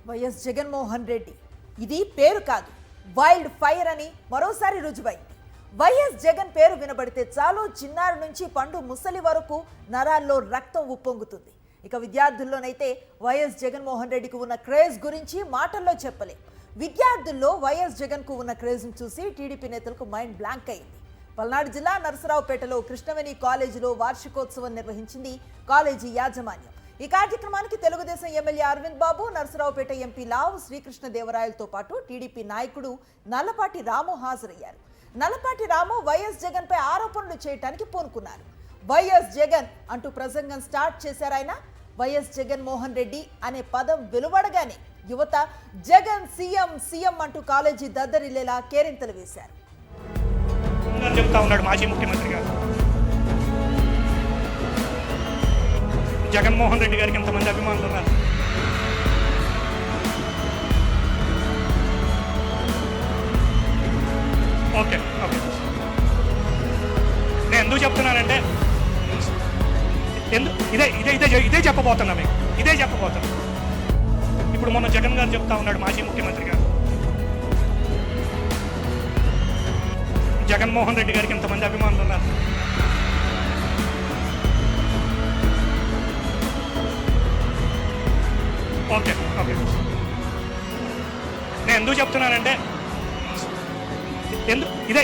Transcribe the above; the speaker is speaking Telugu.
వైఎస్ జగన్మోహన్ రెడ్డి ఇది పేరు కాదు, వైల్డ్ ఫైర్ అని మరోసారి రుజువైంది. వైఎస్ జగన్ పేరు వినబడితే చాలు చిన్నారి నుంచి పండు ముసలి వరకు నరాల్లో రక్తం ఉప్పొంగుతుంది. ఇక విద్యార్థుల్లోనైతే వైఎస్ జగన్మోహన్ రెడ్డికి ఉన్న క్రేజ్ గురించి మాటల్లో చెప్పలేం. విద్యార్థుల్లో వైఎస్ జగన్ కు ఉన్న క్రేజ్ ను చూసి టీడీపీ నేతలకు మైండ్ బ్లాంక్ అయింది. పల్నాడు జిల్లా నరసరావుపేటలో కృష్ణవేణి కాలేజీలో వార్షికోత్సవం నిర్వహించింది కాలేజీ యాజమాన్యం. ఈ కార్యక్రమానికి తెలుగుదేశం ఎమ్మెల్యే అరవింద్ బాబు, నరసరావుపేట ఎంపీ లావు శ్రీకృష్ణదేవరాయలతో పాటు టీడీపీ నాయకుడు నల్లపాటి రాము హాజరయ్యారు. నల్లపాటి రాము వైఎస్ జగన్ పై ఆరోపణలు చేయడానికి పూనుకున్నారు. వైఎస్ జగన్ అంటూ ప్రసంగం స్టార్ట్ చేశారాయన. వైఎస్ జగన్మోహన్ రెడ్డి అనే పదం వెలువడగానే యువత జగన్ సీఎం సీఎం అంటూ కాలేజీ దద్దరిల్లేలా కేరింతలు వేశారు. చెప్తా ఉన్నాడు మాజీ ముఖ్యమంత్రి గారు, జగన్మోహన్ రెడ్డి గారికి ఎంతమంది అభిమానులు ఉన్నారు. ఓకే ఓకే నేను ఎందుకు చెప్తున్నానంటే ఇదే చెప్పబోతున్నా మీకు, ఇదే చెప్పబోతున్నా. ఇప్పుడు మొన్న జగన్ గారు చెప్తా ఉన్నాడు మాజీ ముఖ్యమంత్రి గారు, జగన్మోహన్ రెడ్డి గారికి ఎంతమంది అభిమానులు ఉన్నారు. ఓకే ఓకే నేను ఎందుకు చెప్తున్నానంటే ఇదే